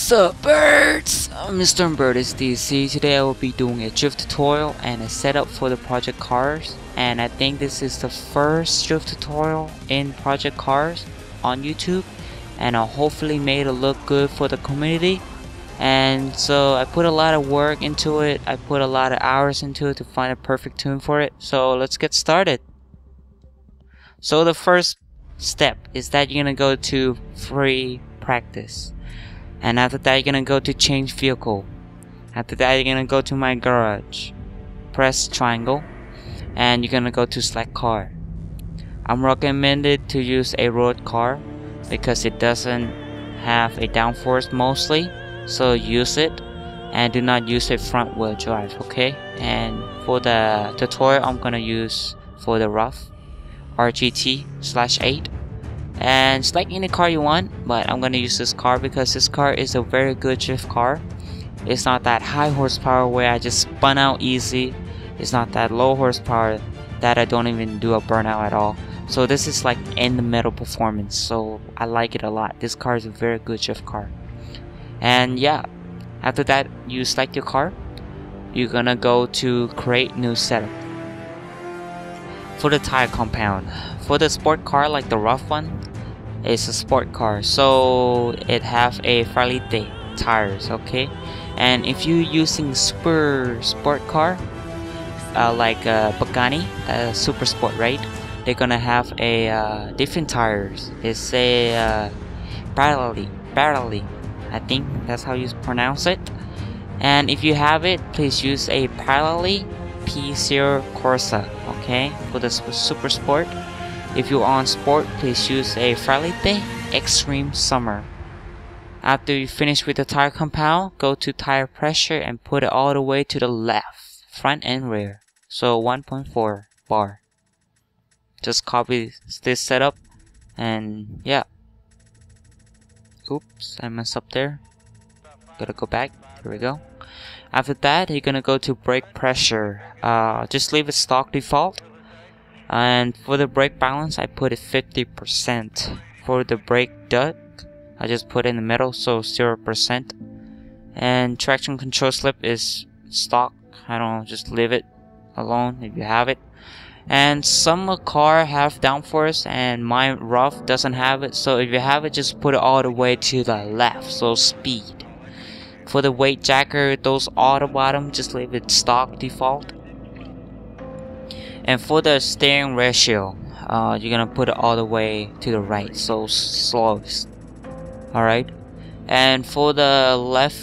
Sup birds! Mr. Bird is DC. Today I will be doing a drift tutorial and a setup for the Project Cars, and I think this is the first drift tutorial in Project Cars on YouTube, and I hopefully made it look good for the community. And so I put a lot of work into it, I put a lot of hours into it to find a perfect tune for it. So let's get started. So the first step is that you're gonna go to free practice, and after that you're gonna go to change vehicle. After that you're gonna go to my garage, press triangle, and you're gonna go to select car. I'm recommended to use a road car because it doesn't have a downforce mostly, so use it and do not use a front wheel drive, okay? And for the tutorial I'm gonna use for the rough RGT/8, and select any car you want, but I'm gonna use this car because this car is a very good drift car. It's not that high horsepower where I just spun out easy. It's not that low horsepower that I don't even do a burnout at all. So this is like in the middle performance, so I like it a lot. This car is a very good drift car. And yeah, after that you select your car, you're gonna go to create new setup. For the tire compound, for the sport car like the rough one, it's a sport car, so it have a fairly thick tires, okay? And if you're using super sport car like Pagani, super sport, right? They're gonna have a different tires. It's a parallelly, I think that's how you pronounce it. And if you have it, please use a parallelly P0 Corsa, okay, for the super sport. If you're on sport, please use a Fralite Extreme Summer. After you finish with the tire compound, go to tire pressure and put it all the way to the left, front and rear, so 1.4 bar. Just copy this setup, and yeah. Oops, I messed up there. Gotta go back. Here we go. After that, you're gonna go to brake pressure. Just leave it stock default. And for the brake balance, I put it 50%. For the brake duct, I just put it in the middle, so 0%. And traction control slip is stock. I don't know, just leave it alone if you have it. And some car have downforce, and my rough doesn't have it. So if you have it, just put it all the way to the left, so speed. For the weight jacker, those auto bottom, just leave it stock default. And for the steering ratio, you're gonna put it all the way to the right, so slowest. Alright. And for the left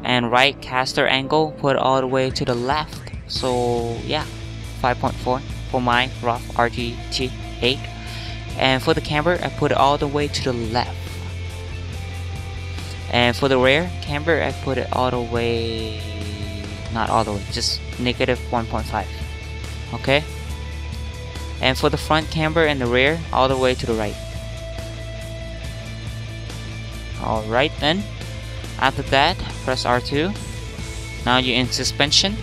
and right caster angle, put it all the way to the left. So yeah, 5.4 for my rough RGT8. And for the camber, I put it all the way to the left. And for the rear camber, I put it all the way, not all the way, just negative 1.5. Okay. And for the front camber and the rear, all the way to the right. Alright then. After that, press R2. Now you're in suspension.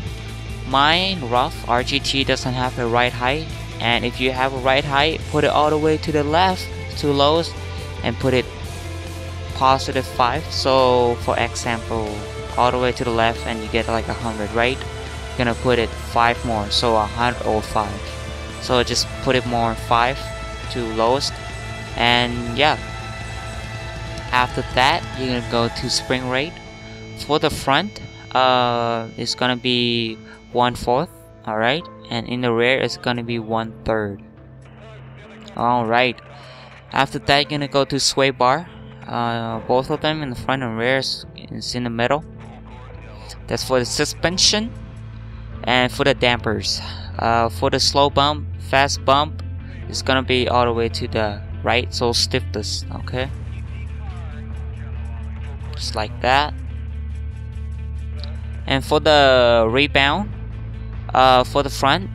My rough RGT doesn't have a right height, and if you have a right height, put it all the way to the left, to lowest, and put it positive 5. So for example, all the way to the left and you get like 100, right? You're gonna put it 5 more, so 105. So just put it more 5 to lowest. And yeah, after that you're gonna go to spring rate. For the front, it's gonna be 1/4, alright, and in the rear it's gonna be 1/3. Alright, after that you're gonna go to sway bar. Both of them in the front and rear is in the middle. That's for the suspension. And for the dampers, for the slow bump, fast bump, it's gonna be all the way to the right, so stiffness, okay, just like that. And for the rebound, for the front,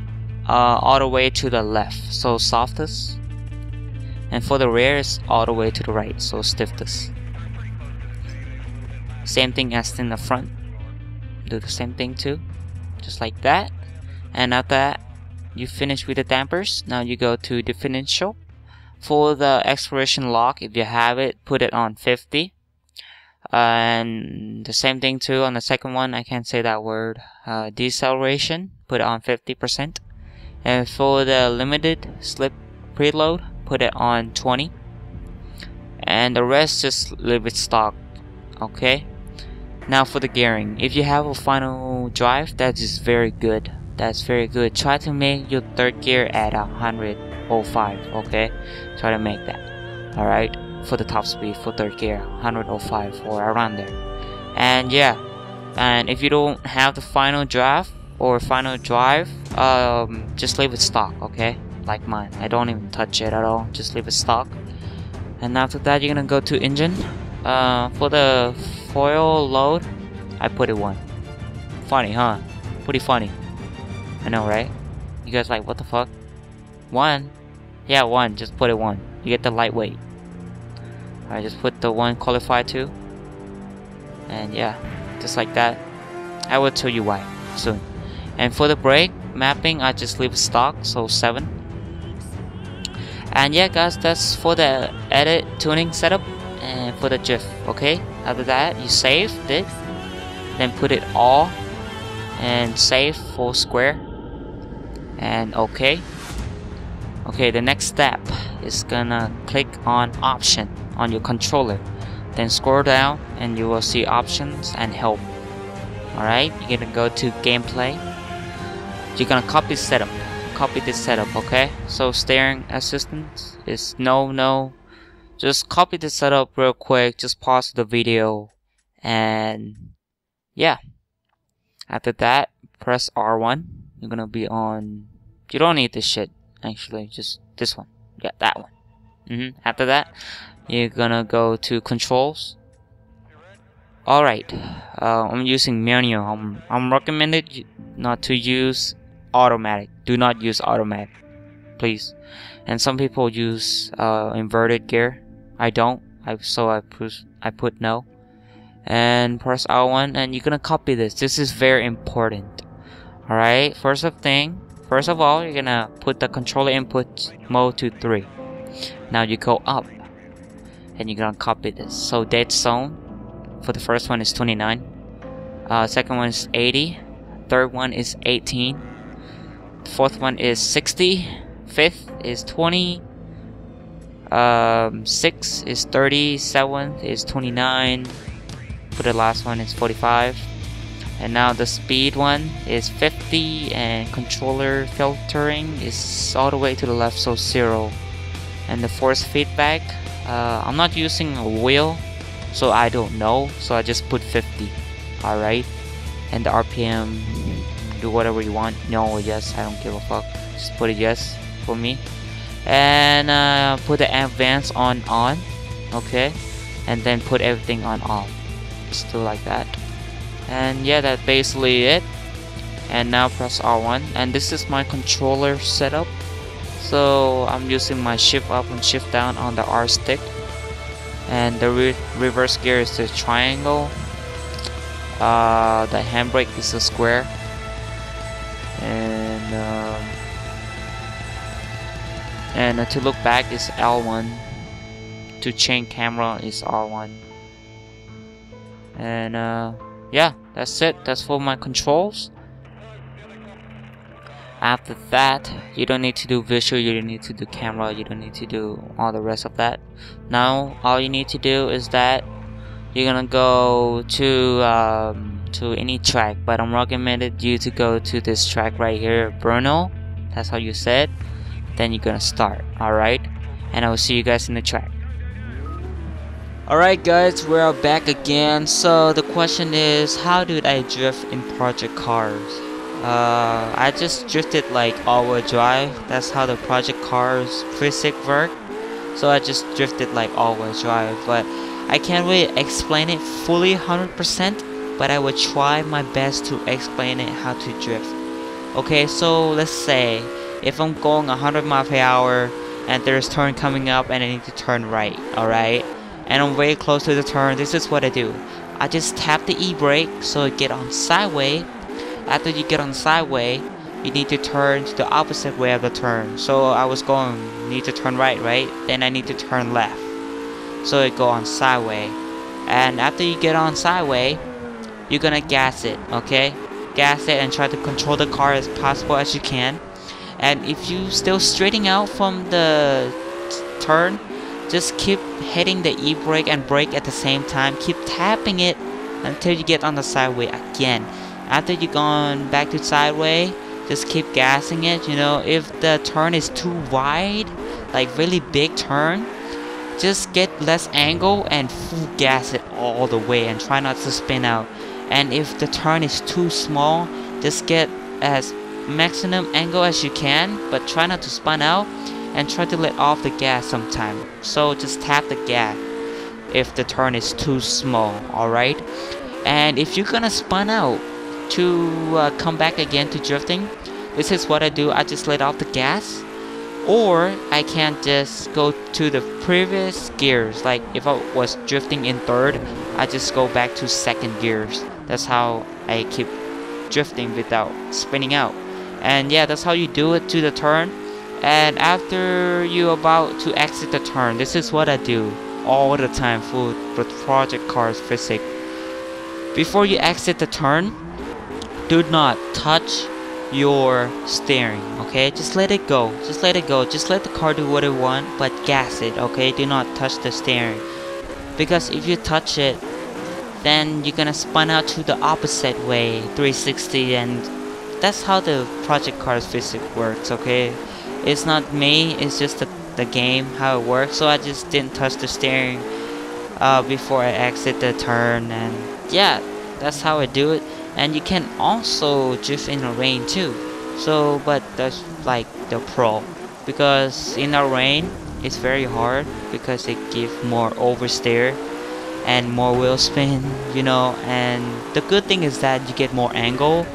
all the way to the left, so softest. And for the rear is all the way to the right, so stiffest. Same thing as in the front, do the same thing too, just like that. And after that you finish with the dampers. Now you go to differential. For the acceleration lock, if you have it, put it on 50. And the same thing too on the second one. I can't say that word. Deceleration, put it on 50%. And for the limited slip preload, put it on 20. And the rest just leave it stock. Okay. Now for the gearing, if you have a final drive, that is very good. That's very good. Try to make your third gear at 105. Okay, try to make that. All right, for the top speed for third gear, 105 or around there. And yeah, and if you don't have the final draft or final drive, just leave it stock. Okay, like mine. I don't even touch it at all. Just leave it stock. And after that, you're gonna go to engine. For the foil load, I put it 1. Funny, huh? Pretty funny. I know, right? You guys like, what the fuck? 1? Yeah, 1. Just put it 1. You get the lightweight. Alright, just put the 1 qualified too. And yeah, just like that. I will tell you why soon. And for the brake mapping, I just leave stock, so 7. And yeah, guys, that's for the edit tuning setup. And for the GIF, okay? After that, you save it, then put it all, and save full square, and okay. Okay, the next step is gonna click on option on your controller, then scroll down, and you will see options and help. Alright, you're gonna go to gameplay. You're gonna copy setup. Copy this setup, okay? So steering assistance is no. Just copy the setup real quick, just pause the video, and yeah. After that, press R1. You're gonna be on, you don't need this shit, actually, just this one. Yeah, that one. After that, you're gonna go to controls. Alright, I'm using manual. I'm recommended not to use automatic. Do not use automatic, please. And some people use inverted gear. I don't. So I put no. And press R1, and you're gonna copy this. This is very important. Alright, first of all, you're gonna put the controller input mode to 3. Now you go up, and you're gonna copy this. So dead zone for the first one is 29. Second one is 80. Third one is 18. The fourth one is 60. Fifth is 20. 6 is 30, 7th is 29, for the last one is 45, and now the speed one is 50, and controller filtering is all the way to the left, so 0. And the force feedback, I'm not using a wheel, so I don't know, so I just put 50. Alright, and the RPM, do whatever you want, no or yes, I don't give a fuck, just put it yes for me. And put the advance on, okay, and then put everything on off, just do like that. And yeah, that's basically it. And now press R1, and this is my controller setup. So I'm using my shift up and shift down on the R stick, and the reverse gear is the triangle, the handbrake is a square, and to look back is L1, to change camera is R1. And yeah, that's it. That's for my controls. After that, you don't need to do visual, you don't need to do camera, you don't need to do all the rest of that. Now all you need to do is that you're gonna go to any track, but I'm recommended you to go to this track right here, Bruno. That's how you said. Then you're gonna start. Alright, and I will see you guys in the track. Alright guys, we're back again. So the question is, how did I drift in project cars? I just drifted like all-wheel drive. That's how the project cars physics work. So I just drifted like all-wheel drive, but I can't really explain it fully 100%, but I will try my best to explain it how to drift. Okay, so let's say if I'm going 100 miles per hour and there's turn coming up and I need to turn right, alright, and I'm very close to the turn, this is what I do. I just tap the e-brake so it get on sideways. After you get on sideways, you need to turn to the opposite way of the turn. So I was going, need to turn right, then I need to turn left. So it go on sideways. And after you get on sideway, you're gonna gas it, okay? Gas it and try to control the car as possible as you can. And if you still straightening out from the turn, just keep hitting the e-brake and brake at the same time. Keep tapping it until you get on the sideway again. After you gone back to sideway, just keep gassing it. You know, if the turn is too wide, like really big turn, just get less angle and full gas it all the way and try not to spin out. And if the turn is too small, just get as maximum angle as you can, but try not to spin out and try to let off the gas sometime. So just tap the gas if the turn is too small, alright? And if you're gonna spin out to come back again to drifting, this is what I do. I just let off the gas, or I can just go to the previous gears. Like if I was drifting in third, I just go back to second gears. That's how I keep drifting without spinning out. And yeah, that's how you do it to the turn. And after you're about to exit the turn, this is what I do all the time for Project Cars Physics. Before you exit the turn, do not touch your steering, okay? Just let it go. Just let it go. Just let the car do what it wants, but gas it, okay? Do not touch the steering. Because if you touch it, then you're gonna spin out to the opposite way, 360, and that's how the Project Cars Physics works, okay? It's not me, it's just the game, how it works. So I just didn't touch the steering before I exit the turn, and yeah, that's how I do it. And you can also drift in the rain too. So, but that's like the pro, because in the rain it's very hard because it gives more oversteer and more wheel spin, you know. And the good thing is that you get more angle,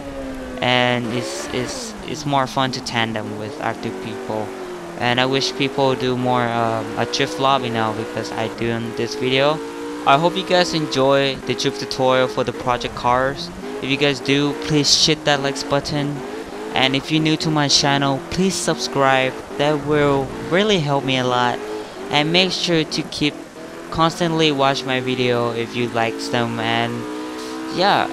and it's more fun to tandem with other people. And I wish people do more a drift lobby now, because I do in this video. I hope you guys enjoy the drift tutorial for the Project Cars. If you guys do, please hit that like button. And if you're new to my channel, please subscribe. That will really help me a lot. And make sure to keep constantly watch my video if you like them. And yeah,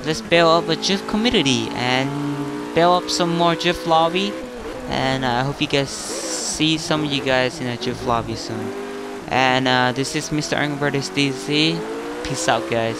let's build up a drift community and build up some more drift lobby. And I hope you guys see some of you guys in a drift lobby soon. And this is Mr. Angry DC. Peace out, guys.